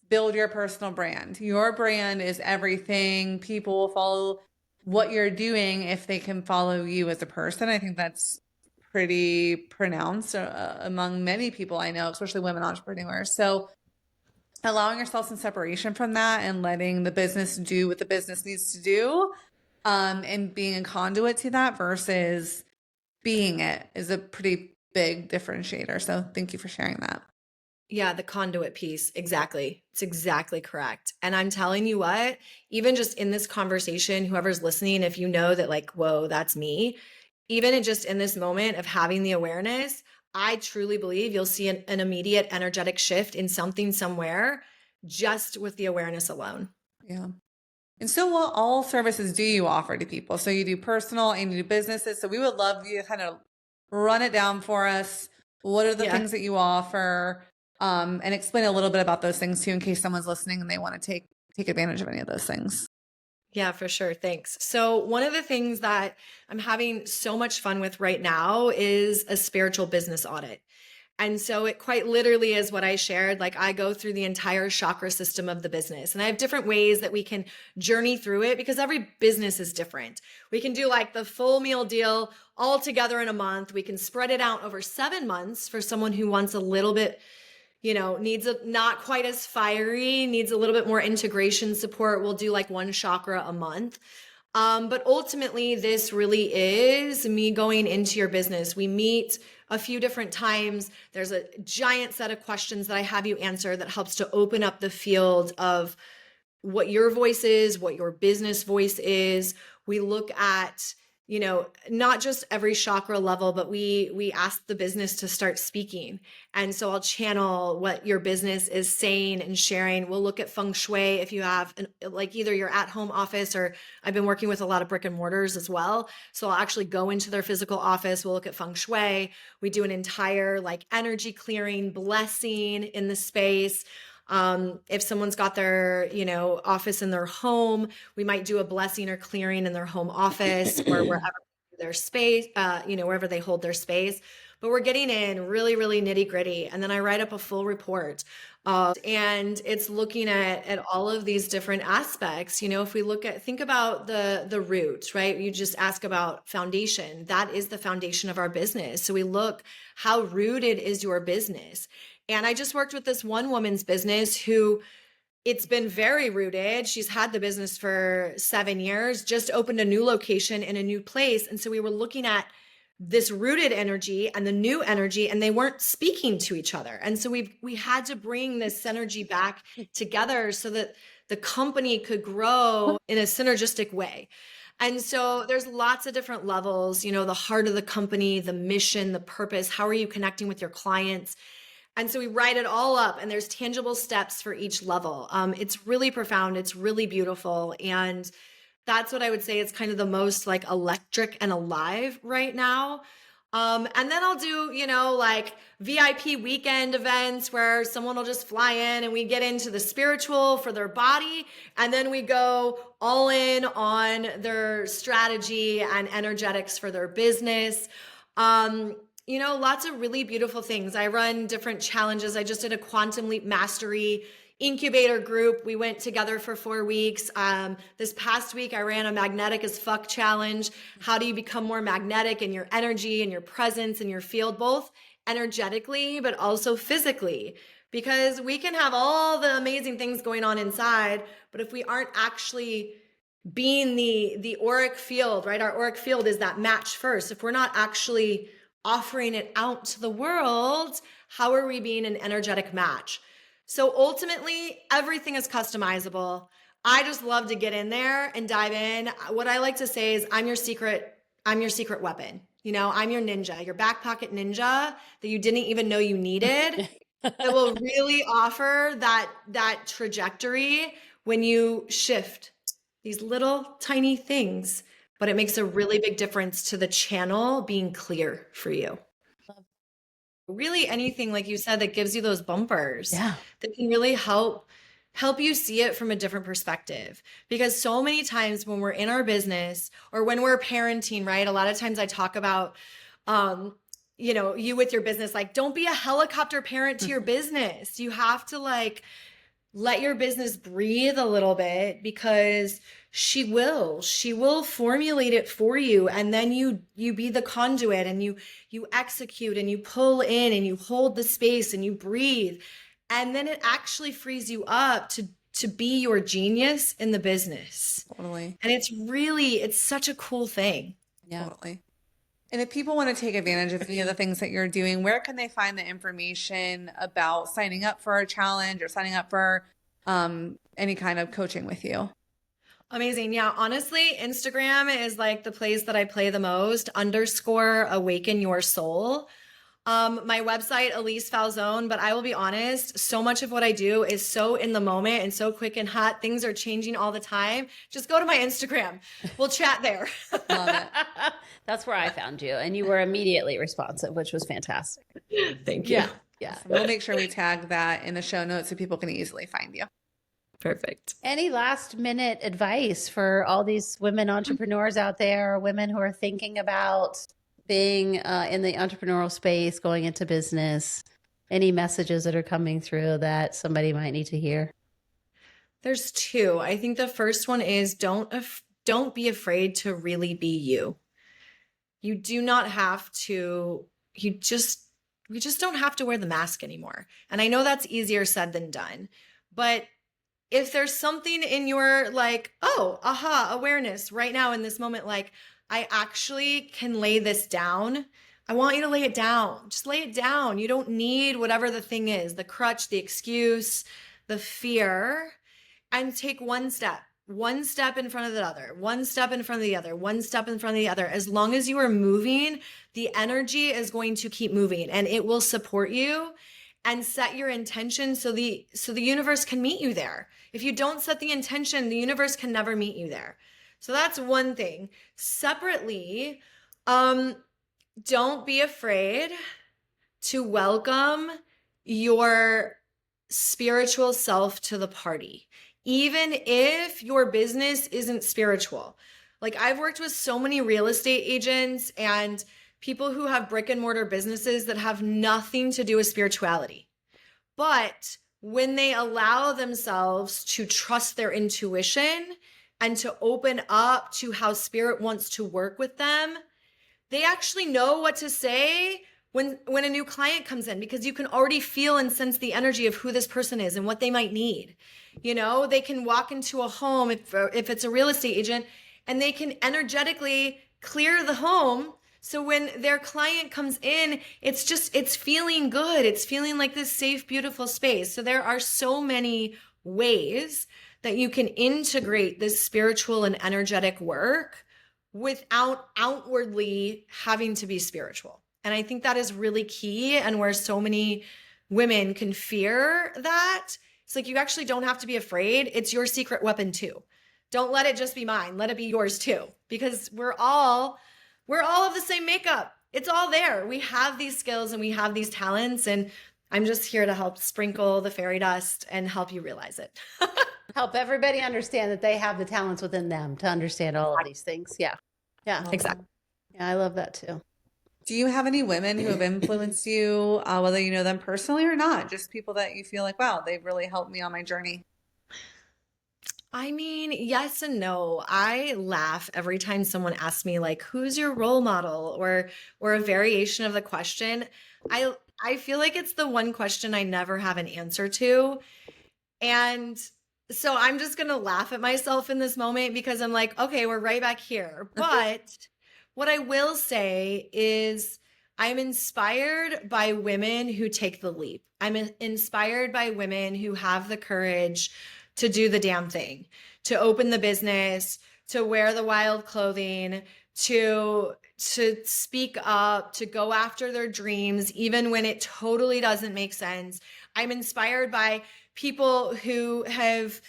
build your personal brand. Your brand is everything. People will follow what you're doing if they can follow you as a person. I think that's pretty pronounced among many people I know, especially women entrepreneurs. So allowing yourself some separation from that and letting the business do what the business needs to do, and being a conduit to that versus being it is a pretty big differentiator. So thank you for sharing that. Yeah, the conduit piece. Exactly. It's exactly correct. And I'm telling you what, even just in this conversation, whoever's listening, if you know that like, whoa, that's me, even just in this moment of having the awareness, I truly believe you'll see an immediate energetic shift in something somewhere just with the awareness alone. Yeah. And so what all services do you offer to people? So you do personal and you do businesses. So we would love you to kind of run it down for us. What are the things that you offer? And explain a little bit about those things too, in case someone's listening and they want to take advantage of any of those things. Yeah, for sure. Thanks. So one of the things that I'm having so much fun with right now is a spiritual business audit. And so it quite literally is what I shared. Like I go through the entire chakra system of the business and I have different ways that we can journey through it because every business is different. We can do like the full meal deal all together in a month. We can spread it out over 7 months for someone who wants a little bit, needs not quite as fiery, needs a little bit more integration support. We'll do like one chakra a month. But ultimately, this really is me going into your business. We meet a few different times. There's a giant set of questions that I have you answer that helps to open up the field of what your voice is, what your business voice is. We look at, not just every chakra level, but we ask the business to start speaking. And so I'll channel what your business is saying and sharing. We'll look at feng shui if you have either your at-home office, or I've been working with a lot of brick and mortars as well. So I'll actually go into their physical office. We'll look at feng shui. We do an entire energy clearing, blessing in the space. If someone's got their, office in their home, we might do a blessing or clearing in their home office or wherever their space, wherever they hold their space. But we're getting in really, really nitty gritty. And then I write up a full report. And it's looking at all of these different aspects. If we think about the root, right? You just ask about foundation. That is the foundation of our business. So we look, how rooted is your business? And I just worked with this one woman's business who it's been very rooted. She's had the business for 7 years, just opened a new location in a new place. And so we were looking at this rooted energy and the new energy, and they weren't speaking to each other. And so we had to bring this synergy back together so that the company could grow in a synergistic way. And so there's lots of different levels, the heart of the company, the mission, the purpose, how are you connecting with your clients? And so we write it all up, and there's tangible steps for each level. It's really profound. It's really beautiful. And that's what I would say is kind of the most like electric and alive right now. And then I'll do, like VIP weekend events where someone will just fly in and we get into the spiritual for their body. And then we go all in on their strategy and energetics for their business. Lots of really beautiful things. I run different challenges. I just did a Quantum Leap Mastery incubator group. We went together for 4 weeks. This past week, I ran a magnetic as fuck challenge. How do you become more magnetic in your energy and your presence and your field, both energetically, but also physically? Because we can have all the amazing things going on inside, but if we aren't actually being the auric field, right? Our auric field is that match first. If we're not actually offering it out to the world, how are we being an energetic match? So ultimately, everything is customizable. I just love to get in there and dive in. What I like to say is I'm your secret weapon. I'm your ninja, your back pocket ninja that you didn't even know you needed that will really offer that trajectory when you shift these little tiny things, but it makes a really big difference to the channel being clear for you. Really anything, like you said, that gives you those bumpers that can really help you see it from a different perspective. Because so many times when we're in our business or when we're parenting, right? A lot of times I talk about, you with your business, like, don't be a helicopter parent to your business. You have to let your business breathe a little bit, because she will formulate it for you. And then you be the conduit, and you execute, and you pull in, and you hold the space, and you breathe. And then it actually frees you up to be your genius in the business. Totally. And it's such a cool thing. Yeah. Totally. And if people want to take advantage of any of the things that you're doing, where can they find the information about signing up for a challenge or signing up for any kind of coaching with you? Amazing. Yeah. Honestly, Instagram is like the place that I play the most, _awaken your soul. My website, Elyse Falzone, but I will be honest, so much of what I do is so in the moment and so quick and hot. Things are changing all the time. Just go to my Instagram. We'll chat there. Love it. That's where I found you, and you were immediately responsive, which was fantastic. Thank you. Yeah. We'll make sure we tag that in the show notes so people can easily find you. Perfect. Any last minute advice for all these women entrepreneurs out there, women who are thinking about being in the entrepreneurial space, going into business? Any messages that are coming through that somebody might need to hear? There's two. I think the first one is don't be afraid to really be you. You do not have to, we just don't have to wear the mask anymore. And I know that's easier said than done, but if there's something in your awareness right now in this moment, like, I actually can lay this down, I want you to lay it down. Just lay it down. You don't need whatever the thing is, the crutch, the excuse, the fear, and take one step in front of the other, one step in front of the other, one step in front of the other. As long as you are moving, the energy is going to keep moving, and it will support you. And set your intention so the universe can meet you there. If you don't set the intention, the universe can never meet you there. So that's one thing. Separately, don't be afraid to welcome your spiritual self to the party, even if your business isn't spiritual. Like, I've worked with so many real estate agents and people who have brick and mortar businesses that have nothing to do with spirituality. But when they allow themselves to trust their intuition and to open up to how spirit wants to work with them, they actually know what to say, when a new client comes in, because you can already feel and sense the energy of who this person is and what they might need. You know, they can walk into a home if it's a real estate agent, and they can energetically clear the home. So when their client comes in, it's feeling good. It's feeling like this safe, beautiful space. So there are so many ways that you can integrate this spiritual and energetic work without outwardly having to be spiritual. And I think that is really key, and where so many women can fear that. It's like, you actually don't have to be afraid. It's your secret weapon too. Don't let it just be mine. Let it be yours too, because we're all of the same makeup. It's all there. We have these skills and we have these talents, and I'm just here to help sprinkle the fairy dust and help you realize it. Help everybody understand that they have the talents within them to understand all of these things. Yeah. Yeah. Exactly. Yeah, I love that too. Do you have any women who have influenced you, whether you know them personally or not? Just people that you feel like, wow, they've really helped me on my journey. I mean, yes and no. I laugh every time someone asks me, like, who's your role model, or a variation of the question. I feel like it's the one question I never have an answer to. And so I'm just going to laugh at myself in this moment, because I'm like, okay, we're right back here. But what I will say is, I'm inspired by women who take the leap. I'm inspired by women who have the courage to do the damn thing, to open the business, to wear the wild clothing, to speak up, to go after their dreams, even when it totally doesn't make sense. I'm inspired by people who have,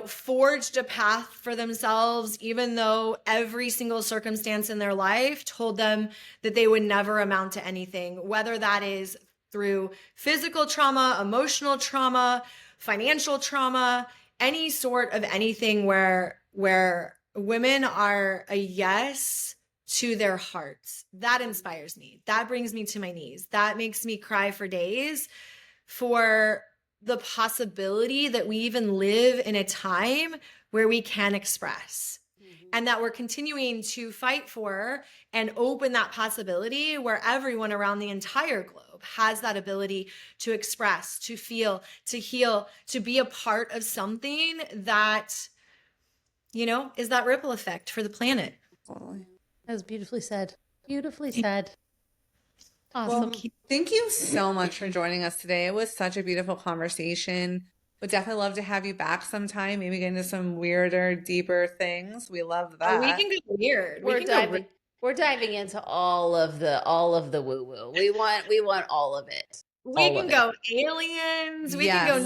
forged a path for themselves, even though every single circumstance in their life told them that they would never amount to anything, whether that is through physical trauma, emotional trauma, financial trauma, any sort of anything where women are a yes to their hearts. That inspires me. That brings me to my knees. That makes me cry for days, for the possibility that we even live in a time where we can express, and that we're continuing to fight for and open that possibility where everyone around the entire globe has that ability to express, to feel, to heal, to be a part of something that, is that ripple effect for the planet. Totally. That was beautifully said. Beautifully said. Awesome. Well, thank you so much for joining us today. It was such a beautiful conversation. Would definitely love to have you back sometime. Maybe get into some weirder, deeper things. We love that. We can go weird. We're diving into all of the woo woo. We want all of it. We can go aliens. We can go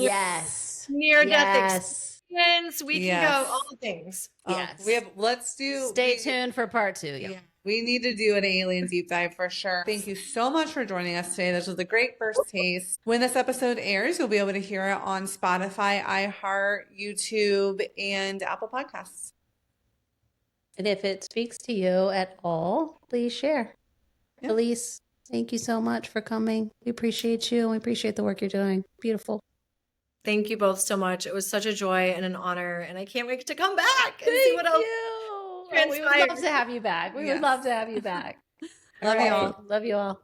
near death experience. We can go all the things. Yes. Stay tuned for part 2. Yeah. We need to do an alien deep dive for sure. Thank you so much for joining us today. This was a great first taste. When this episode airs, you'll be able to hear it on Spotify, iHeart, YouTube, and Apple Podcasts. And if it speaks to you at all, please share. Yeah. Elise, thank you so much for coming. We appreciate you, and we appreciate the work you're doing. Beautiful. Thank you both so much. It was such a joy and an honor, and I can't wait to come back and see what else. We would love to have you back. We would love to have you back. Love you all. Love you all.